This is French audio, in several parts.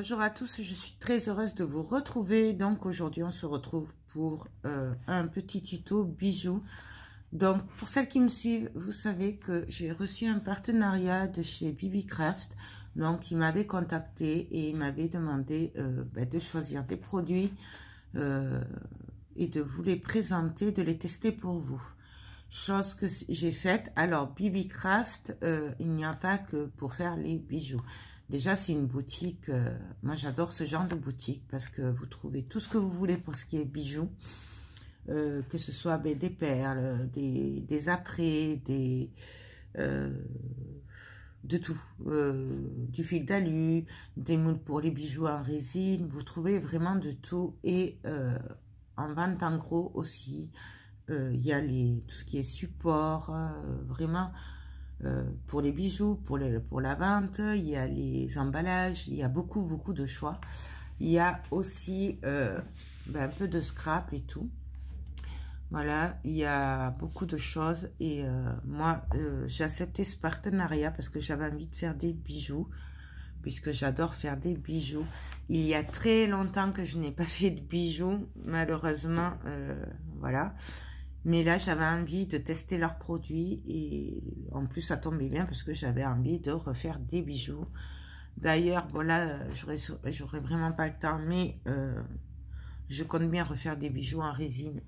Bonjour à tous, je suis très heureuse de vous retrouver. Donc aujourd'hui on se retrouve pour un petit tuto bijoux. Donc pour celles qui me suivent, vous savez que j'ai reçu un partenariat de chez Bibicraft. Donc ils m'avaient contacté et ils m'avaient demandé de choisir des produits et de vous les présenter, de les tester pour vous. Chose que j'ai faite. Alors Bibicraft, il n'y a pas que pour faire les bijoux. Déjà, c'est une boutique, moi j'adore ce genre de boutique parce que vous trouvez tout ce que vous voulez pour ce qui est bijoux, que ce soit des perles, des apprêts, de tout, du fil d'alu, des moules pour les bijoux en résine, vous trouvez vraiment de tout. Et en vente en gros aussi, il y a tout ce qui est support, vraiment... pour les bijoux, pour la vente, il y a les emballages, il y a beaucoup de choix. Il y a aussi un peu de scrap et tout. Voilà, il y a beaucoup de choses. Et moi, j'ai accepté ce partenariat parce que j'avais envie de faire des bijoux, puisque j'adore faire des bijoux. Il y a très longtemps que je n'ai pas fait de bijoux, malheureusement, voilà. Mais là, j'avais envie de tester leurs produits et en plus, ça tombait bien parce que j'avais envie de refaire des bijoux. D'ailleurs, voilà, j'aurais vraiment pas le temps, mais je compte bien refaire des bijoux en résine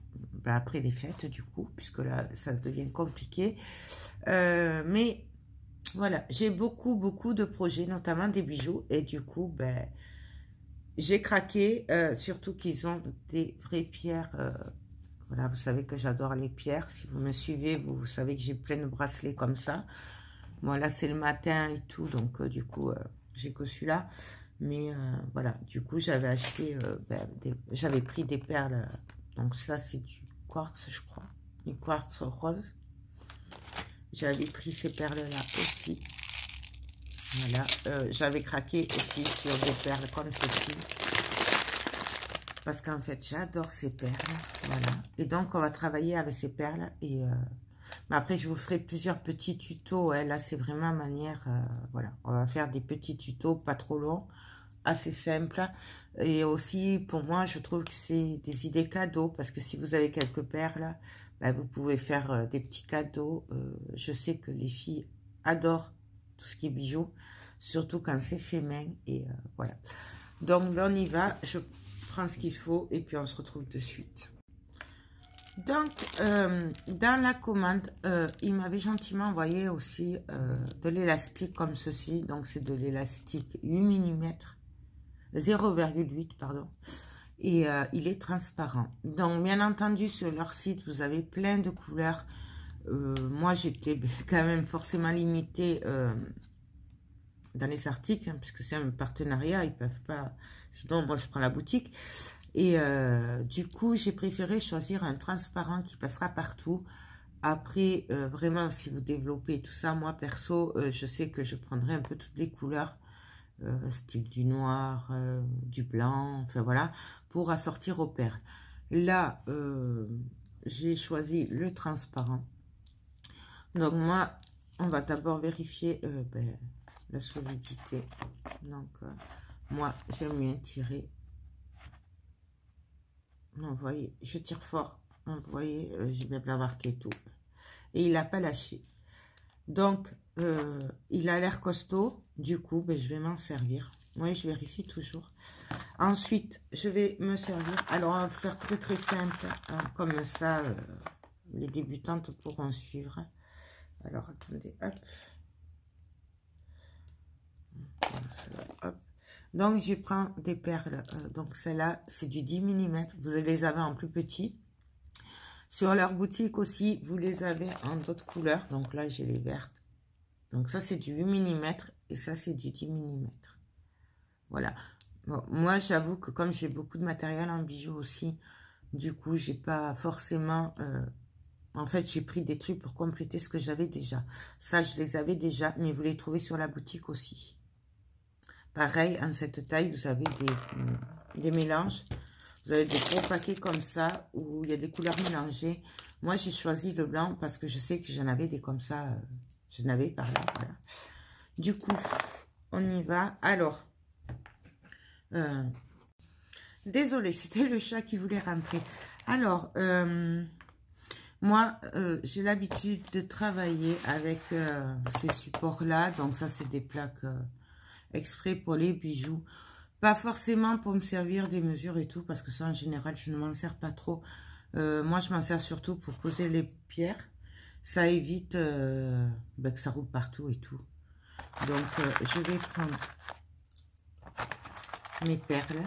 après les fêtes, du coup, puisque là, ça devient compliqué. Mais voilà, j'ai beaucoup de projets, notamment des bijoux, et du coup, j'ai craqué, surtout qu'ils ont des vraies pierres. Voilà, vous savez que j'adore les pierres. Si vous me suivez, vous savez que j'ai plein de bracelets comme ça. Bon, là, c'est le matin et tout, donc du coup, j'ai que celui-là. Mais voilà, du coup, j'avais acheté, j'avais pris des perles. Donc ça, c'est du quartz, je crois. Du quartz rose. J'avais pris ces perles-là aussi. Voilà, j'avais craqué aussi sur des perles comme ceci. Parce qu'en fait, j'adore ces perles. Voilà. Et donc, on va travailler avec ces perles. Et mais après, je vous ferai plusieurs petits tutos. Ouais. Là, c'est vraiment manière... voilà. On va faire des petits tutos, pas trop longs, assez simples. Et aussi, pour moi, je trouve que c'est des idées cadeaux. Parce que si vous avez quelques perles, vous pouvez faire des petits cadeaux. Je sais que les filles adorent tout ce qui est bijoux. Surtout quand c'est fait main. Et voilà. Donc, on y va. Je ce qu'il faut et puis on se retrouve de suite. Donc dans la commande il m'avait gentiment envoyé aussi de l'élastique comme ceci. Donc c'est de l'élastique 8 mm 0,8 pardon, et il est transparent. Donc bien entendu sur leur site vous avez plein de couleurs. Moi j'étais quand même forcément limitée dans les articles, puisque c'est un partenariat, ils peuvent pas, sinon moi je prends la boutique. Et du coup j'ai préféré choisir un transparent qui passera partout. Après vraiment si vous développez tout ça, moi perso je sais que je prendrai un peu toutes les couleurs, style du noir, du blanc, enfin voilà, pour assortir aux perles. Là j'ai choisi le transparent. Donc moi on va d'abord vérifier la solidité. Donc moi j'aime bien tirer. Non, vous voyez, je tire fort. Vous voyez, j'ai bien marqué tout. Et il n'a pas lâché. Donc il a l'air costaud. Du coup je vais m'en servir. Oui, je vérifie toujours. Ensuite je vais me servir. Alors on va faire très simple, hein, comme ça les débutantes pourront suivre. Alors attendez, hop. Hop. Donc je prends des perles, donc celle-là c'est du 10 mm, vous les avez en plus petit. Sur leur boutique aussi vous les avez en d'autres couleurs, donc là j'ai les vertes. Donc ça c'est du 8 mm et ça c'est du 10 mm. Voilà. Bon, moi j'avoue que comme j'ai beaucoup de matériel en bijoux aussi, du coup j'ai pas forcément... en fait j'ai pris des trucs pour compléter ce que j'avais déjà. Ça je les avais déjà, mais vous les trouvez sur la boutique aussi. Pareil, en cette taille, vous avez des mélanges. Vous avez des gros paquets comme ça, où il y a des couleurs mélangées. Moi, j'ai choisi le blanc parce que je sais que j'en avais des comme ça. Je n'avais pas là, voilà. Du coup, on y va. Alors, Désolée, c'était le chat qui voulait rentrer. Alors, moi, j'ai l'habitude de travailler avec ces supports-là. Donc ça, c'est des plaques exprès pour les bijoux. Pas forcément pour me servir des mesures et tout, parce que ça, en général, je ne m'en sers pas trop. Moi, je m'en sers surtout pour poser les pierres. Ça évite que ça roule partout et tout. Donc, je vais prendre mes perles.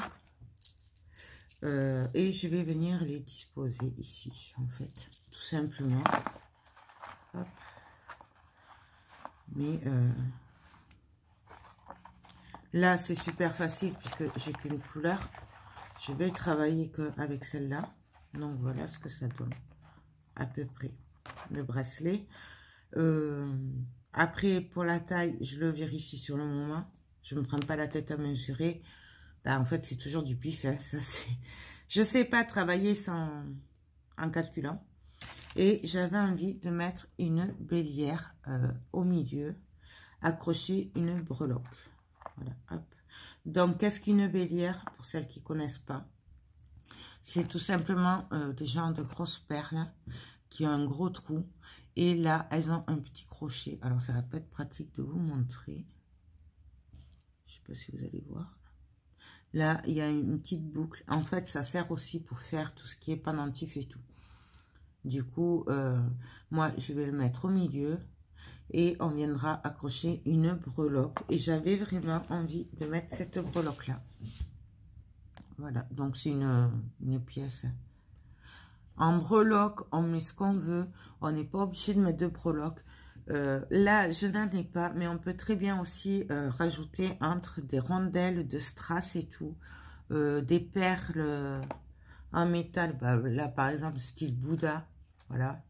Et je vais venir les disposer ici, en fait, tout simplement. Hop. Mais là, c'est super facile puisque j'ai qu'une couleur. Je vais travailler qu'avec celle-là. Donc, voilà ce que ça donne, à peu près, le bracelet. Après, pour la taille, je le vérifie sur le moment. Je ne me prends pas la tête à mesurer. Bah, en fait, c'est toujours du pif. Hein, ça, je ne sais pas travailler en calculant. Et j'avais envie de mettre une bélière au milieu, accrocher une breloque. Voilà, hop. Donc, qu'est-ce qu'une bélière, pour celles qui ne connaissent pas? C'est tout simplement des genres de grosses perles qui ont un gros trou. Et là, elles ont un petit crochet. Alors, ça va pas être pratique de vous montrer. Je ne sais pas si vous allez voir. Là, il y a une petite boucle. En fait, ça sert aussi pour faire tout ce qui est pendentif et tout. Du coup, moi, je vais le mettre au milieu. Et on viendra accrocher une breloque. Et j'avais vraiment envie de mettre cette breloque-là. Voilà, donc c'est une pièce. En breloque, on met ce qu'on veut. On n'est pas obligé de mettre de breloque. Là, je n'en ai pas, mais on peut très bien aussi rajouter entre des rondelles de strass et tout, des perles en métal, bah, là par exemple style Bouddha, voilà.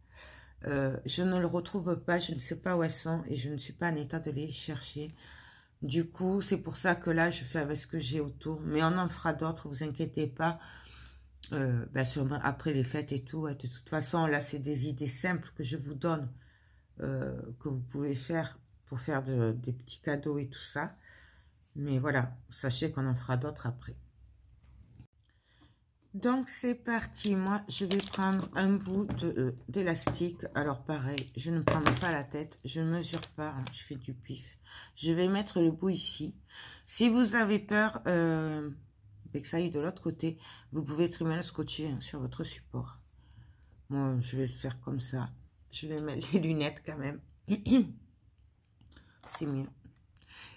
Je ne le retrouve pas, je ne sais pas où elles sont et je ne suis pas en état de les chercher. Du coup, c'est pour ça que là, je fais avec ce que j'ai autour, mais on en fera d'autres, vous inquiétez pas. Sûrement après les fêtes et tout, ouais, de toute façon, là, c'est des idées simples que je vous donne. Que vous pouvez faire pour faire des petits cadeaux et tout ça. Mais voilà, sachez qu'on en fera d'autres après. Donc, c'est parti. Moi, je vais prendre un bout d'élastique. Alors, pareil, je ne prends pas la tête. Je ne mesure pas. Hein, je fais du pif. Je vais mettre le bout ici. Si vous avez peur que ça aille de l'autre côté, vous pouvez très bien le scotcher hein, sur votre support. Moi, je vais le faire comme ça. Je vais mettre les lunettes quand même. C'est mieux.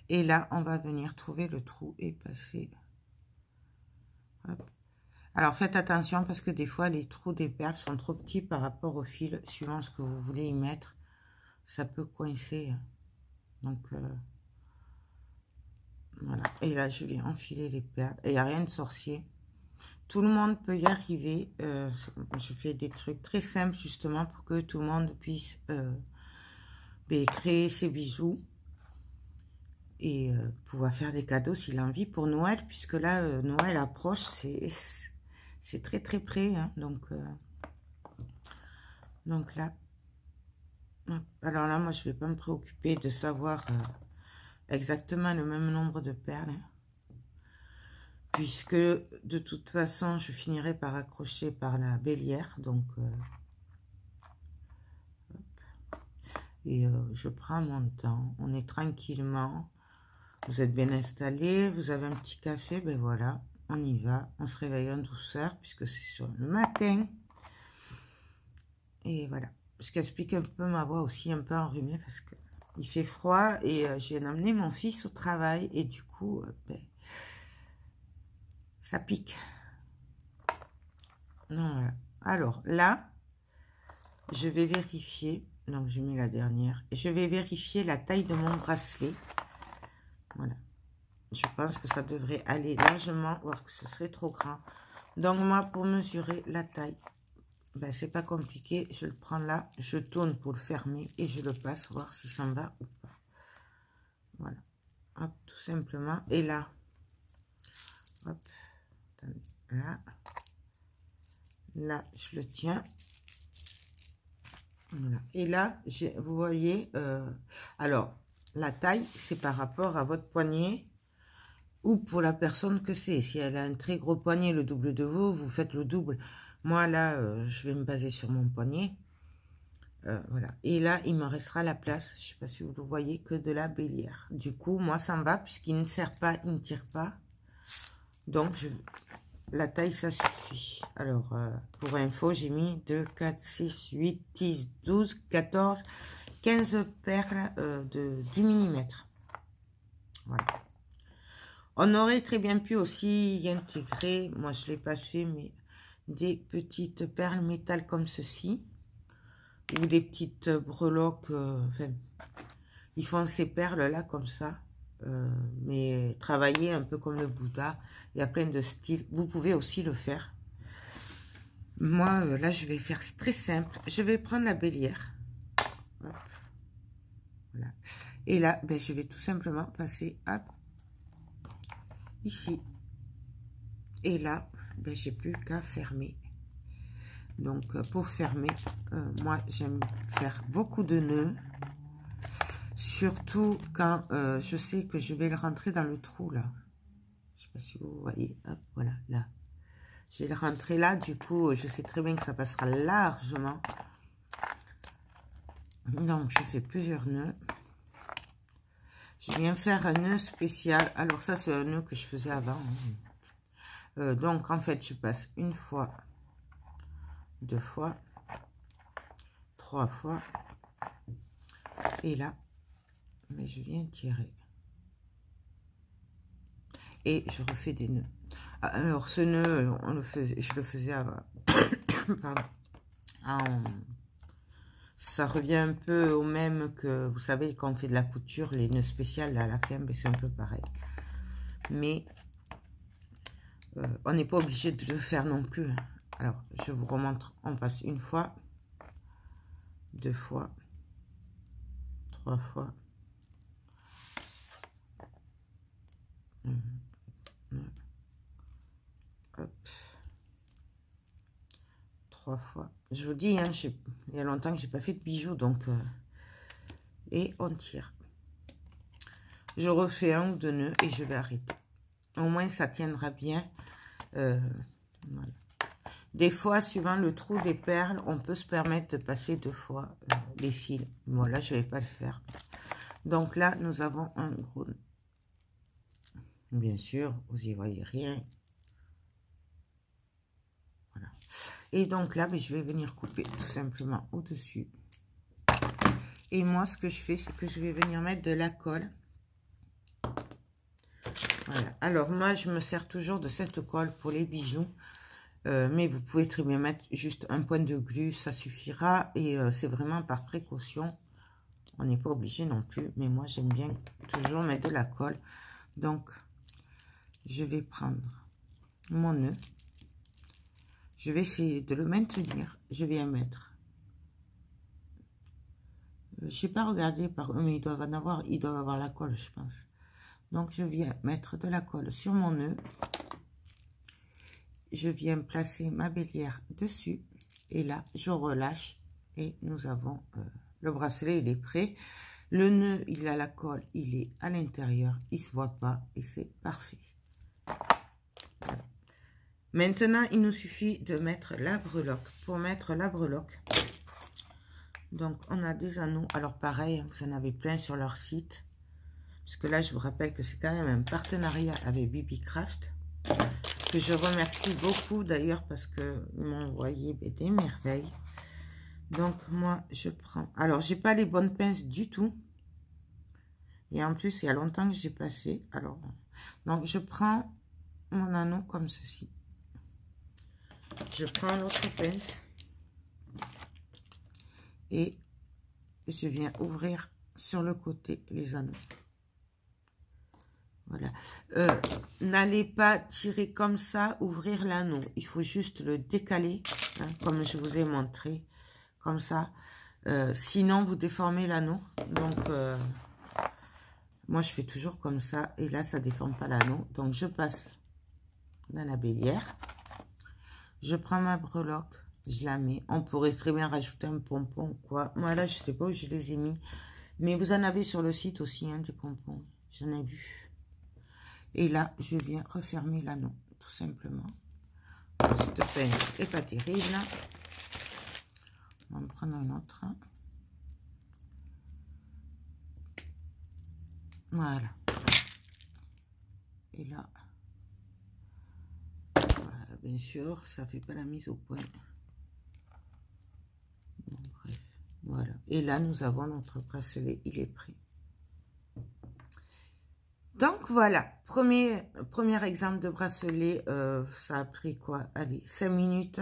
Et là, on va venir trouver le trou et passer. Hop. Alors, faites attention parce que des fois, les trous des perles sont trop petits par rapport au fil. Suivant ce que vous voulez y mettre, ça peut coincer. Donc, voilà. Et là, je vais enfiler les perles. Et il n'y a rien de sorcier. Tout le monde peut y arriver. Je fais des trucs très simples justement pour que tout le monde puisse créer ses bijoux et pouvoir faire des cadeaux s'il a envie pour Noël, puisque là, Noël approche, c'est très très près. Hein, donc là, alors là, moi, je ne vais pas me préoccuper de savoir exactement le même nombre de perles. Hein, puisque de toute façon, je finirai par accrocher par la bélière. Donc, et je prends mon temps. On est tranquillement. Vous êtes bien installé. Vous avez un petit café. Ben voilà, on y va. On se réveille en douceur puisque c'est sur le matin. Et voilà. Ce qui explique un peu ma voix aussi un peu enrhumée parce que il fait froid et je viens d'emmener mon fils au travail. Et du coup, ça pique. Non, voilà. Alors là, je vais vérifier. Donc, j'ai mis la dernière. Et je vais vérifier la taille de mon bracelet. Voilà. Je pense que ça devrait aller largement, voire que ce serait trop grand. Donc, moi, pour mesurer la taille, ben, c'est pas compliqué. Je le prends là, je tourne pour le fermer et je le passe, voir si ça me va ou pas. Voilà. Hop, tout simplement. Et là, hop, là. Là, je le tiens. Voilà. Et là, vous voyez, alors, la taille, c'est par rapport à votre poignet. ou pour la personne que c'est. Si elle a un très gros poignet, le double de vous, vous faites le double. Moi, là, je vais me baser sur mon poignet. Voilà. Et là, il me restera la place, je ne sais pas si vous le voyez, que de la bélière. Du coup, moi, ça me va, puisqu'il ne serre pas, il ne tire pas. Donc, la taille, ça suffit. Alors, pour info, j'ai mis 2, 4, 6, 8, 10, 12, 14, 15 perles de 10 mm. Voilà. On aurait très bien pu aussi y intégrer, moi je ne l'ai pas fait, mais des petites perles métal comme ceci. Ou des petites breloques, enfin, ils font ces perles-là comme ça. Mais travailler un peu comme le Bouddha. Il y a plein de styles. Vous pouvez aussi le faire. Moi, là, je vais faire très simple. Je vais prendre la bélière. Voilà. Et là, ben, je vais tout simplement passer ici. Et là, ben, j'ai plus qu'à fermer. Donc, pour fermer, moi, j'aime faire beaucoup de nœuds. Surtout quand je sais que je vais le rentrer dans le trou, là. Je sais pas si vous voyez. Hop, voilà, là. Je vais le rentrer là. Du coup, je sais très bien que ça passera largement. Donc, je fais plusieurs nœuds. Je viens faire un nœud spécial. Alors, ça, c'est un nœud que je faisais avant. Donc, en fait, je passe une fois, 2 fois, 3 fois. Et là, mais je viens tirer. Et je refais des nœuds. Alors, ce nœud, je le faisais avant. Pardon. Ça revient un peu au même que, vous savez, quand on fait de la couture, les nœuds spéciaux, là, à la fin, c'est un peu pareil. Mais, on n'est pas obligé de le faire non plus. Alors, je vous remontre. On passe une fois, 2 fois, 3 fois. Hop. 3 fois. Je vous dis, hein, il y a longtemps que j'ai pas fait de bijoux, donc et on tire. Je refais un ou 2 nœuds et je vais arrêter. Au moins, ça tiendra bien. Voilà. Des fois, suivant le trou des perles, on peut se permettre de passer 2 fois les fils. Bon, là, je vais pas le faire. Donc là, nous avons un gros nœud. Bien sûr, vous y voyez rien. Voilà. Et donc là, je vais venir couper tout simplement au-dessus. Et moi, ce que je fais, c'est que je vais venir mettre de la colle. Voilà. Alors, moi, je me sers toujours de cette colle pour les bijoux. Mais vous pouvez très bien mettre juste un point de glu, ça suffira. Et c'est vraiment par précaution. On n'est pas obligé non plus. Mais moi, j'aime bien toujours mettre de la colle. Donc, je vais prendre mon nœud. Je vais essayer de le maintenir. Je vais mettre. Je n'ai pas regardé par eux, mais ils doivent avoir la colle, je pense. Donc, je viens mettre de la colle sur mon nœud. Je viens placer ma bélière dessus. Et là, je relâche. Et nous avons le bracelet, il est prêt. Le nœud, il a la colle, il est à l'intérieur. Il ne se voit pas et c'est parfait. Voilà. Maintenant, il nous suffit de mettre la breloque. Pour mettre la breloque, donc on a des anneaux. Alors pareil, vous en avez plein sur leur site. Parce que là, je vous rappelle que c'est quand même un partenariat avec BBCraft. Que je remercie beaucoup d'ailleurs parce qu'ils m'ont envoyé des merveilles. Donc moi, je prends... Alors, j'ai pas les bonnes pinces du tout. Et en plus, il y a longtemps que j'ai pas fait. Alors, donc je prends mon anneau comme ceci. Je prends l'autre pince. Et je viens ouvrir sur le côté les anneaux. Voilà. N'allez pas tirer comme ça, ouvrir l'anneau. Il faut juste le décaler, hein, comme je vous ai montré, comme ça. Sinon, vous déformez l'anneau. Donc, moi, je fais toujours comme ça. Et là, ça ne déforme pas l'anneau. Donc, je passe dans la bélière. Je prends ma breloque. Je la mets. On pourrait très bien rajouter un pompon ou quoi. Moi, là, je ne sais pas où je les ai mis. Mais vous en avez sur le site aussi, hein, des pompons. J'en ai vu. Et là, je viens refermer l'anneau, tout simplement. Cette pince n'est pas terrible. On va en prendre un autre. Voilà. Et là, voilà, bien sûr, ça fait pas la mise au point. Bon, bref, voilà. Et là, nous avons notre bracelet, il est prêt. Donc voilà, premier exemple de bracelet, ça a pris quoi? Allez, 5 minutes.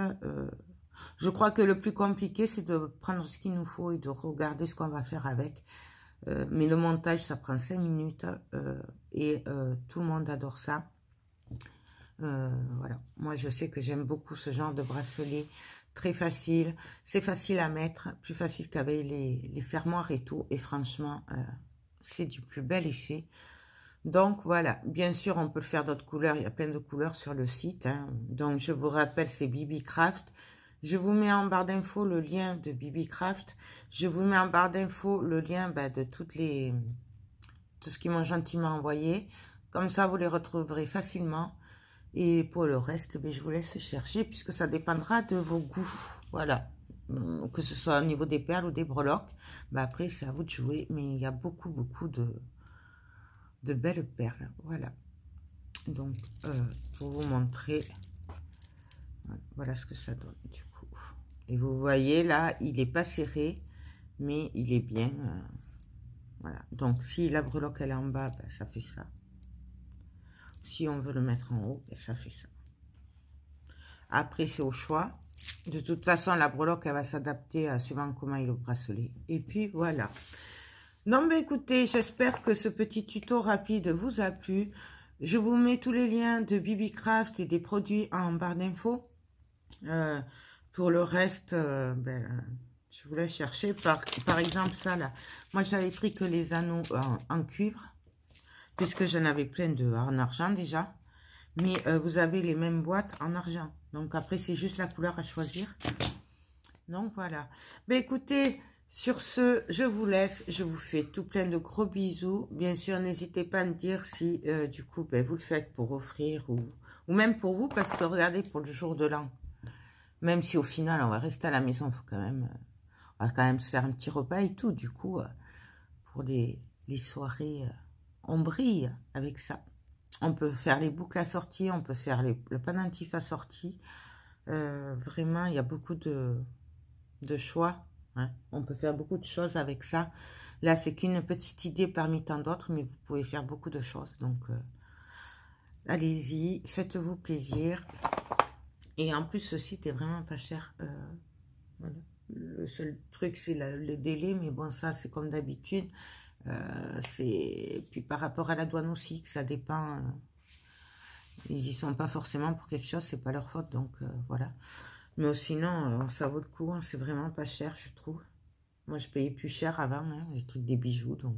Je crois que le plus compliqué, c'est de prendre ce qu'il nous faut et de regarder ce qu'on va faire avec. Mais le montage, ça prend 5 minutes et tout le monde adore ça. Voilà, moi je sais que j'aime beaucoup ce genre de bracelet, très facile. C'est facile à mettre, plus facile qu'avec les fermoirs et tout. Et franchement, c'est du plus bel effet. Donc voilà, bien sûr on peut le faire d'autres couleurs, il y a plein de couleurs sur le site, hein. Donc je vous rappelle, c'est BBcraft. Je vous mets en barre d'infos le lien de BBcraft. Je vous mets en barre d'infos le lien de tout ce qu'ils m'ont gentiment envoyé. Comme ça vous les retrouverez facilement. Et pour le reste, je vous laisse chercher puisque ça dépendra de vos goûts. Voilà, que ce soit au niveau des perles ou des breloques. Après c'est à vous de jouer, mais il y a beaucoup de belles perles. Voilà, donc pour vous montrer, voilà ce que ça donne du coup. Et vous voyez là, il est pas serré, mais il est bien. Voilà, donc si la breloque elle est en bas, ça fait ça. Si on veut le mettre en haut, ça fait ça. Après c'est au choix. De toute façon la breloque elle va s'adapter à suivant comment est le bracelet. Et puis voilà. Non, mais écoutez, j'espère que ce petit tuto rapide vous a plu. Je vous mets tous les liens de BBcraft et des produits en barre d'infos. Pour le reste, je vous laisse chercher. Par exemple, ça là, moi j'avais pris que les anneaux en cuivre, puisque j'en avais plein en argent déjà. Mais vous avez les mêmes boîtes en argent. Donc après, c'est juste la couleur à choisir. Donc voilà. Mais écoutez... Sur ce, je vous laisse, je vous fais tout plein de gros bisous. Bien sûr, n'hésitez pas à me dire si, du coup, vous le faites pour offrir ou même pour vous, parce que regardez, pour le jour de l'an, même si au final, on va rester à la maison, on va quand même se faire un petit repas et tout, du coup, pour les soirées, on brille avec ça. On peut faire les boucles assorties, on peut faire le pendentif assorti. Vraiment, il y a beaucoup de choix. Hein, on peut faire beaucoup de choses avec ça. Là, c'est qu'une petite idée parmi tant d'autres, mais vous pouvez faire beaucoup de choses. Donc, allez-y, faites-vous plaisir. Et en plus, ce site est vraiment pas cher. Voilà. Le seul truc, c'est le délai, mais bon, ça, c'est comme d'habitude. Puis par rapport à la douane aussi, que ça dépend. Ils y sont pas forcément pour quelque chose, c'est pas leur faute. Donc, voilà. Mais sinon, ça vaut le coup, hein, c'est vraiment pas cher, je trouve. Moi, je payais plus cher avant, hein, les trucs des bijoux, donc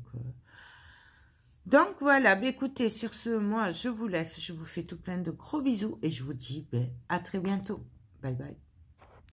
voilà, écoutez, sur ce, moi, je vous laisse, je vous fais tout plein de gros bisous, et je vous dis à très bientôt. Bye bye.